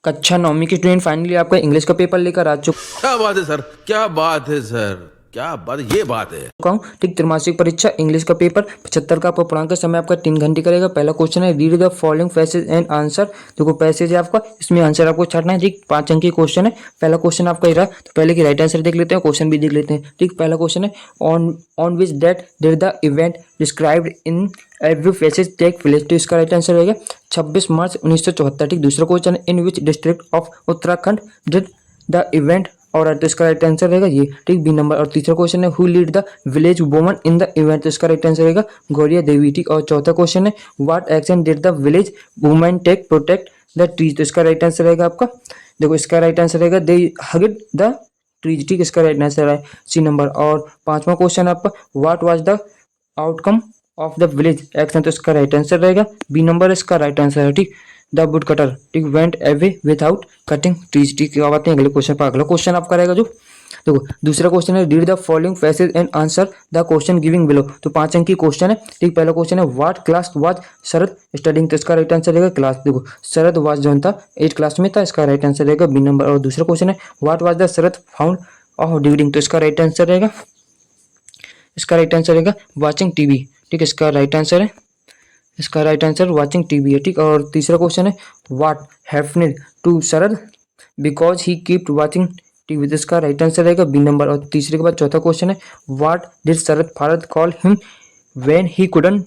कक्षा नौवीं के स्टूडेंट फाइनली आपका इंग्लिश का पेपर लेकर आ क्या बात है सर, क्या बात है सर, क्या बात, ये बात है। चुका हूँ। ठीक, त्रैमासिक परीक्षा इंग्लिश का पेपर 75 का आपका पूर्णांक समय आपका 3 घंटे करेगा। पहला क्वेश्चन है read the following passage and answer. देखो पैसेज है आपका, इसमें आंसर आपको छाटना है। ठीक, 5 अंक की क्वेश्चन है। पहला क्वेश्चन आपका ये रहा, तो पहले की राइट आंसर देख लेते हैं, क्वेश्चन भी देख लेते हैं। ठीक, पहला क्वेश्चन है on on which date did the event described in every passage take place. तो इसका राइट आंसर रहेगा 26 मार्च 1974। ठीक, दूसरा क्वेश्चन है in which district of Uttarakhand did the event और तो इसका राइट आंसर रहेगा ये। ठीक, बी नंबर। और तीसरा क्वेश्चन है who lead the village woman in the event. तो इसका राइट आंसर रहेगा गौरिया देवी। ठीक, और चौथा क्वेश्चन है what action did the village woman take protect the trees. तो इसका राइट आंसर रहेगा आपका, देखो इसका राइट आंसर रहेगा दे हग्ड द ट्रीज। ठीक, इसका राइट आंसर है सी नंबर। और पांचवा क्वेश्चन आपका what was the outcome of the village action. तो इसका राइट आंसर रहेगा बी नंबर, इसका राइट आंसर है। ठीक, द वुड कटर ठीक went away without cutting trees. ठीक, अब आते हैं अगले क्वेश्चन पर। अगला क्वेश्चन आपका रहेगा जो देखो दूसरा क्वेश्चन है read the following passage and answer the question giving below. तो 5 अंक की क्वेश्चन है। ठीक, पहला क्वेश्चन है what class was Sharad studying. तो इसका राइट आंसर रहेगा क्लास। देखो शरद वाज जो था 8 क्लास में था, इसका राइट आंसर रहेगा बी नंबर। और दूसरा क्वेश्चन है what was the Sharad found of during. तो इसका राइट आंसर रहेगा, इसका राइट आंसर रहेगा वाचिंग टीवी। ठीक, इसका राइट आंसर है, इसका राइट आंसर वाचिंग टीवी है। ठीक, और तीसरा क्वेश्चन है what happened to Sharad because he kept watching TV. तो इसका राइट आंसर रहेगा बी नंबर। और तीसरे के बाद चौथा क्वेश्चन है what did Sharad father call him when he couldn't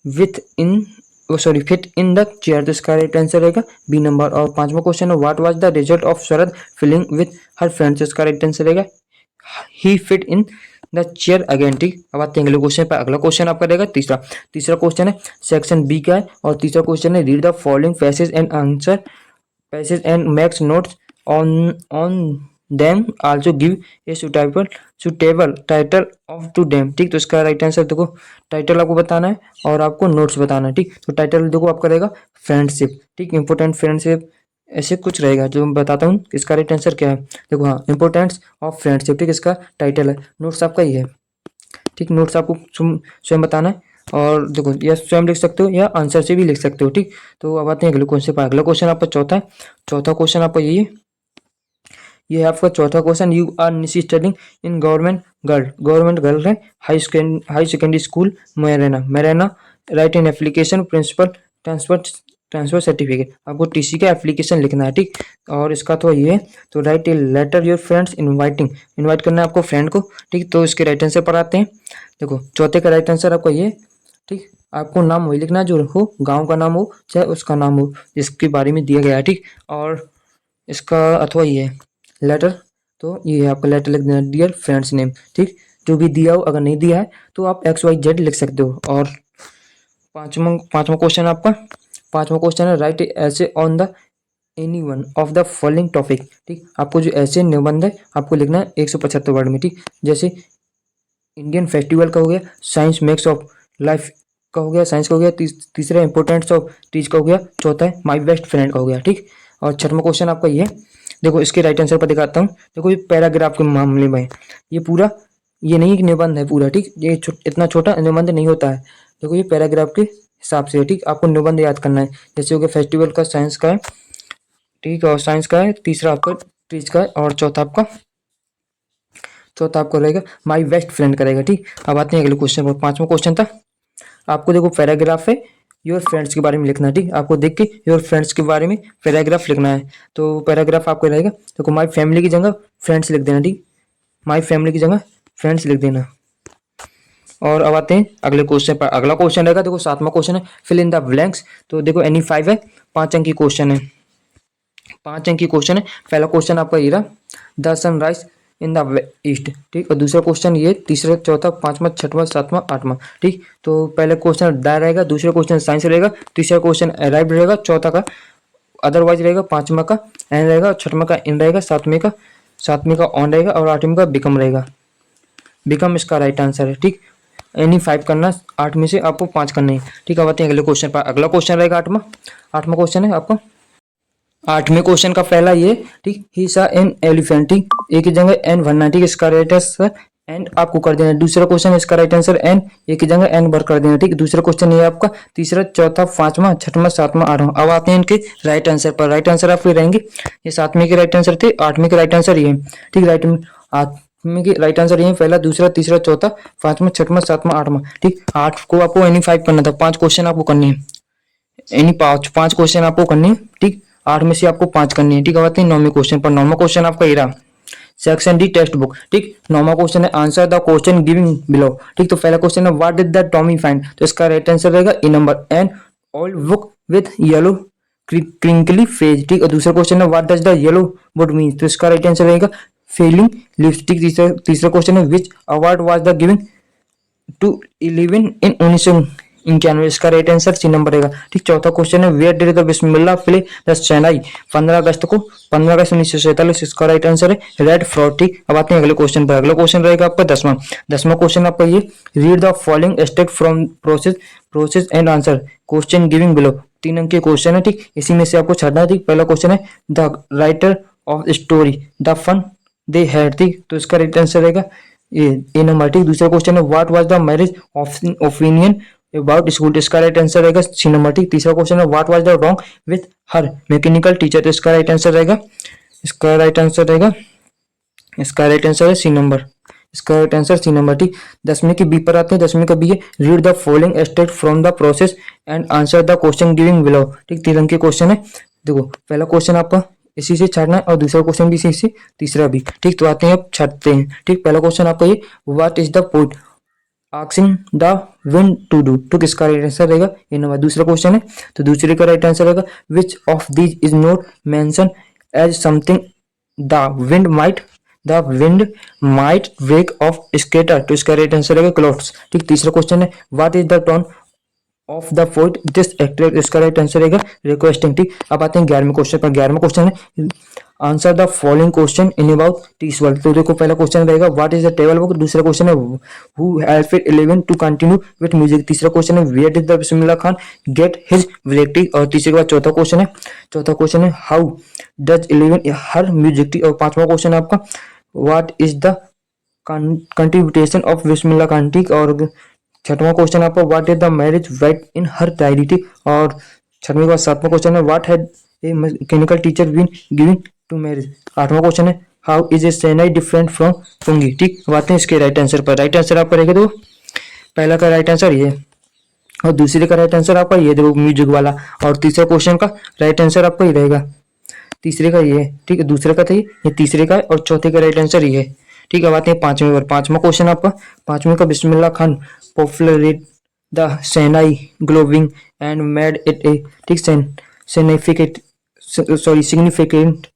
with in sorry fit in the chair. तो इसका राइट आंसर रहेगा बी नंबर। और पांचवा क्वेश्चन है what was the result of Sharad feeling with her friends. इसका राइट आंसर रहेगा he fit in the chair again. ठीक, अब आते हैं अगले क्वेश्चन पर। अगला क्वेश्चन आपका रहेगा तीसरा। तीसरा क्वेश्चन है सेक्शन बी का है और तीसरा क्वेश्चन है read the following passage and answer passage and makes notes on them also give a suitable title of to them. ठीक, तो इसका राइट आंसर देखो टाइटल आपको बताना है और आपको नोट्स बताना है। ठीक, तो टाइटल देखो आपका रहेगा फ्रेंडशिप। ठीक, इंपॉर्टेंट फ्रेंडशिप ऐसे कुछ रहेगा जो मैं बताता हूँ इसका राइट आंसर क्या है। देखो हाँ इंपॉर्टेंस ऑफ फ्रेंडशिप। ठीक, इसका टाइटल है। नोट्स आपका ये है। ठीक, नोट्स आपको स्वयं बताना है और देखो या स्वयं लिख सकते हो या आंसर से भी लिख सकते हो। ठीक, तो अब आते हैं अगले क्वेश्चन पर। अगला क्वेश्चन आपका चौथा है। चौथा क्वेश्चन आपका यही है, ये है आपका चौथा question you are Nishi studying in government girl है high secondary school Morena Morena write an application principal transfer certificate. आपको टीसी का एप्लीकेशन लिखना है। ठीक, और इसका तो ये है तो write a letter your friends invite करना है आपको फ्रेंड को। ठीक, तो इसके राइट आंसर पर आते हैं। देखो चौथे का राइट आंसर आपका ये। ठीक, आपको नाम वही लिखना है जो हो, गांव का नाम हो चाहे उसका नाम हो जिसके बारे में दिया गया है। ठीक, और इसका अथवा ये है लेटर, तो ये है आपका लेटर लिख देना डियर फ्रेंड्स नेम। ठीक, जो भी दिया हो, अगर नहीं दिया है तो आप XYZ लिख सकते हो। और पांचवा क्वेश्चन आपका, पांचवा क्वेश्चन है राइट ऐसे on the any one of the following topic. ठीक, आपको जो ऐसे निबंध है आपको लिखना है 175 वर्ड में। ठीक, जैसे इंडियन फेस्टिवल का हो गया, साइंस मेक्स ऑफ लाइफ का हो गया, साइंस का हो गया, तीसरा इंपॉर्टेंस ऑफ ट्रीज का हो गया, चौथा है माई बेस्ट फ्रेंड का हो गया। ठीक, और छठवां क्वेश्चन आपका ये, देखो इसके राइट आंसर पर दिखाता हूँ। देखो ये पैराग्राफ के मामले में ये पूरा, ये नहीं कि निबंध है पूरा। ठीक, ये इतना छोटा निबंध नहीं होता है। देखो ये पैराग्राफ के हिसाब से है। ठीक, आपको निबंध याद करना है। जैसे हो गया फेस्टिवल का, साइंस का है। ठीक, और साइंस का है, तीसरा आपका ट्रीज का है और चौथा आपका रहेगा माई बेस्ट फ्रेंड का रहेगा। ठीक, अब आते हैं अगले क्वेश्चन पर। पांचवा क्वेश्चन था आपको, देखो पैराग्राफ है योर फ्रेंड्स के बारे में लिखना है। ठीक, आपको देख के योर फ्रेंड्स के बारे में पैराग्राफ लिखना है। तो पैराग्राफ आपको रहेगा, देखो माई फैमिली की जगह फ्रेंड्स लिख देना। ठीक, माई फैमिली की जगह फ्रेंड्स लिख देना। और अब आते हैं अगले क्वेश्चन पर। अगला क्वेश्चन रहेगा, देखो सातवां क्वेश्चन है फिल इन द ब्लैंक्स। तो देखो NE5 है, 5 अंक की क्वेश्चन है। 5 अंक की क्वेश्चन है। पहला क्वेश्चन आपका ये रहा the sunrise in the east. ठीक, और दूसरा क्वेश्चन ये, तीसरा चौथा पांचवा छठवां सातवां आठवां। ठीक, तो पहले क्वेश्चन दा रहेगा, दूसरा क्वेश्चन साइंस रहेगा, तीसरा क्वेश्चन अराइव रहेगा, चौथा का अदरवाइज रहेगा, पांचवा का एन रहेगा, छठवां का इन रहेगा, सातवें का ऑन रहेगा और आठवें का बिकम रहेगा। बिकम इसका राइट आंसर है। ठीक, NE5 करना, 8 में से आपको 5 करने हैं। ठीक, अब आते हैं अगले क्वेश्चन पर। अगला क्वेश्चन रहेगा आठवां क्वेश्चन है आपका। 8वें क्वेश्चन का पहला ये। ठीक, ही सा एन एलिफेंट। ठीक, एक की जगह एन भरना। ठीक, इसका राइट आंसर एंड आपको कर देना। दूसरा क्वेश्चन है इसका राइट आंसर एन, एक की जगह एन भर कर देना, ठीक। दूसरा क्वेश्चन ये आपका तीसरा, चौथा, पांचवा, छठवां, सातवां, आठवां। अब आते हैं इनके राइट आंसर पर। राइट आंसर आपके रहेंगे, ये सातवें के राइट आंसर थे, आठवें के राइट आंसर ये, ठीक। आठवें के राइट आंसर ये पहला, दूसरा, तीसरा, चौथा, पांचवा, छठवां, सातवां, आठवां, ठीक। आठ को आपको एनी 5 करना था, 5 क्वेश्चन आपको करने हैं, एनी पांच क्वेश्चन आपको करने हैं, ठीक। 8 में से आपको 5 करने हैं, ठीक। अब आते हैं 9वें क्वेश्चन पर। 9वां क्वेश्चन आपका ये रहा, सेक्शन डी टेक्स्ट बुक, ठीक। 9वां क्वेश्चन है answer the question giving below, ठीक। तो पहला क्वेश्चन है what did the Tommy find, तो इसका राइट आंसर रहेगा A number, an old book with yellow crinkly pages, ठीक। और दूसरा क्वेश्चन है what does the yellow wood mean, तो इसका राइट आंसर रहेगा फेलिंग लिप्स, ठीक। तीसरा क्वेश्चन है which award was the giving to 11 in 1991, इसका राइट आंसर सी नंबर रहेगा, ठीक। चौथा क्वेश्चन है where did the Bismillah play the shehnai 15 अगस्त को, 15 अगस्त 1947, इसका राइट आंसर है रेड फ्रॉड, ठीक। अब आते हैं अगले क्वेश्चन पर। अगला क्वेश्चन रहेगा आपका 10वां क्वेश्चन आपका ये, read the following state from process and answer question giving below, 3 अंक के क्वेश्चन है, ठीक। इसी में से आपको छाटना है, ठीक। पहला क्वेश्चन है the writer of story the fun they had, ठीक। तो इसका राइट आंसर रहेगा ए नंबर, ठीक। दूसरा क्वेश्चन है what was the marriage opinion about school, इसका राइट आंसर रहेगा सी नंबर, ठीक। तीसरा क्वेश्चन है what was the wrong with her mechanical teacher, तो इसका राइट आंसर रहेगा, इसका राइट आंसर रहेगा, इसका राइट आंसर है सी नंबर, इसका राइट आंसर सी नंबर, ठीक। 10वीं के बी पर आते हैं। 10वीं का बी है read the following state from the process and answer the question giving below, ठीक। 3 अंक के क्वेश्चन है। देखो पहला क्वेश्चन आपका इसी से छाड़ना है और दूसरा क्वेश्चन भी इसी से, तीसरा भी, ठीक। तो आते हैं अब छाटते हैं, ठीक। पहला क्वेश्चन आपका ये what is the poet asking the wind to do, तो किसका राइट आंसर रहेगा ये नंबर। दूसरा क्वेश्चन है तो दूसरे का राइट आंसर रहेगा which of these is not mention as something the wind might break of scatter, तो इसका राइट आंसर रहेगा क्लाउड्स, ठीक। तीसरा क्वेश्चन है what is the tone of the poet this actor, इसका राइट आंसर रहेगा requesting, ठीक। अब आते हैं 11वें क्वेश्चन पर। 11वां क्वेश्चन है answer the following question in about teach world, तो देखो पहला क्वेश्चन रहेगा what is the table book, दूसरा क्वेश्चन है who helped 11 to continue with music, तीसरा क्वेश्चन है where did the Bismillah Khan get his विजेक्टिव, और तीसरे के बाद चौथा क्वेश्चन है हाउ डज 11 हर म्यूजिक, और 5वां क्वेश्चन है आपका what is the contribution of Bismillah Khan, ठीक। और 6वां क्वेश्चन आपका what is the marriage right in her diary, ठीक। और 6वें के बाद 7वां क्वेश्चन है what had a mechanical teacher been giving to marriage. 8वां क्वेश्चन है how is a shehnai different from pungi, ठीक। अब आते हैं इसके राइट आंसर पर। राइट आंसर आपका रहेगा, तो पहला का राइट आंसर ये और दूसरे का राइट आंसर आपका ये, देखो म्यूजिक वाला, और तीसरा क्वेश्चन का राइट आंसर आपका ये रहेगा, तीसरे का ये, ठीक है। दूसरे का था ये तीसरे का है, और चौथे का राइट आंसर ये है, ठीक है। अब आते हैं 5वें पर। 5वां क्वेश्चन आपका 5वें का Bismillah Khan popularised the shehnai glowing and made it a, ठीक, सिग्निफिकेंट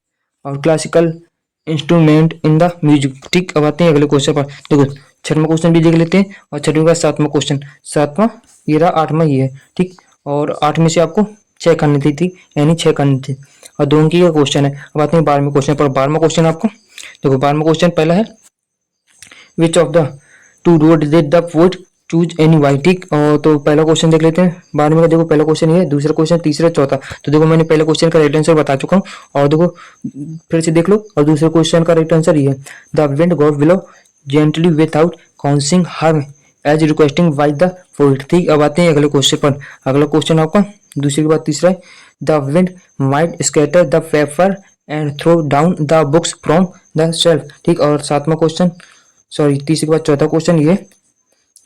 और classical instrument in the music, ठीक। अब आते हैं अगले क्वेश्चन पर। देखो 6वां क्वेश्चन भी देख लेते हैं, और 6वें का 7वां क्वेश्चन, 7वां ये रहा, 8वां ये है, ठीक। और 8 में से आपको 6 करनी थी, ठीक, यानी 6 करनी थी, और 2 अंक का क्वेश्चन है। अब आते हैं 12वें क्वेश्चन पर। 12वां क्वेश्चन आपको देखो, 12वां क्वेश्चन पहला है which of the two road did the poet choose any why, ठीक। तो पहला क्वेश्चन देख लेते हैं 12वें का। देखो पहला क्वेश्चन ये, दूसरा क्वेश्चन, तीसरा, चौथा, तो देखो मैंने पहले क्वेश्चन का राइट आंसर बता चुका हूँ, और देखो फिर से देख लो, और दूसरे क्वेश्चन का राइट आंसर ये है the wind god below gently without counseling her edge requesting by the poet, ठीक। अब आते हैं अगले क्वेश्चन पर। अगला क्वेश्चन आपका दूसरे के बाद तीसरा है the wind might scatter the paper and throw down the books from the shelf, ठीक। और 7वां क्वेश्चन, सॉरी, तीसरे के बाद चौथा क्वेश्चन ये,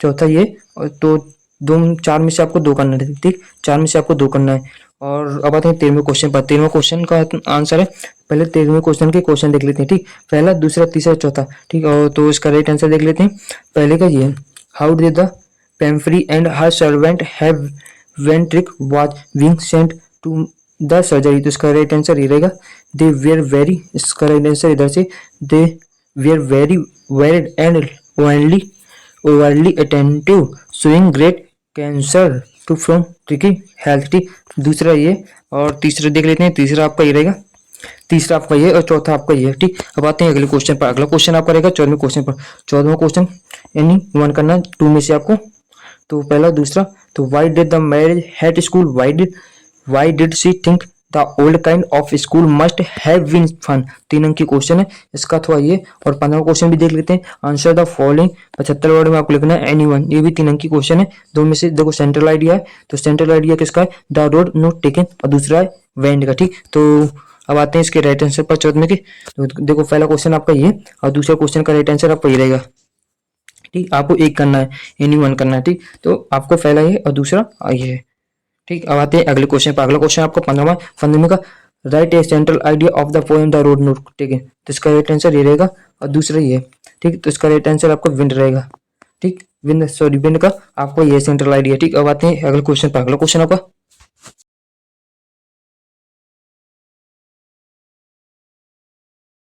चौथा ये, और तो 4 में से आपको 2 करना है, ठीक। 4 में से आपको 2 करना है। और अब आते हैं 13वें क्वेश्चन पर। 13वें क्वेश्चन का आंसर है, पहले 13वें क्वेश्चन के क्वेश्चन देख लेते हैं, ठीक। पहला, दूसरा, तीसरा, चौथा, ठीक। और तो इसका राइट आंसर देख लेते हैं। पहले का ये how did the Pumphrey and her servant have when Tricki was being sent to the surgery, तो इसका राइट आंसर ये रहेगा दे वेयर वेरी, इसका राइट आंसर इधर से they were very worried and overly attentive showing great cancer to from tricky health, ठीक। दूसरा ये, और तीसरा देख लेते हैं। तीसरा आपका ये रहेगा, तीसरा आपका ये, और चौथा आपका ये, ठीक। अब आते हैं अगले क्वेश्चन पर। अगला क्वेश्चन आपका रहेगा 14वें क्वेश्चन पर। 14वां क्वेश्चन यानी 1 करना, 2 में से आपको, तो पहला, दूसरा, तो why did the Margie hate school, why did she think the old kind of school must have been fun. 3 अंक की क्वेश्चन है इसका, थोड़ा ये। और 15 क्वेश्चन भी देख लेते हैं। आंसर द फॉलोइंग, 75 वर्ड में आपको लिखना है एनीवन। ये भी 3 अंक की क्वेश्चन है। दो में से देखो सेंट्रल आइडिया है, तो सेंट्रल आइडिया किसका है? द रोड नोट टेकन, और दूसरा है वेंड का। ठीक, तो अब आते हैं इसके राइट आंसर पर 14 में के। तो देखो पहला क्वेश्चन आपका ये, और दूसरा क्वेश्चन का राइट आंसर आपका ये रहेगा। ठीक, आपको एक करना है, एनीवन करना है। ठीक, तो आपको पहला ये और दूसरा ये है। ठीक, अब आते हैं अगले क्वेश्चन पर। अगला क्वेश्चन आपको 15वें का, right A central idea of the poem the road not taken. तो इसका राइट आंसर ये रहेगा, और दूसरा ये। ठीक, तो इसका राइट आंसर आपका विंड रहेगा। ठीक, विंड का आपको ये सेंट्रल आइडिया। ठीक, अब आते हैं अगले क्वेश्चन पर। अगला क्वेश्चन आपका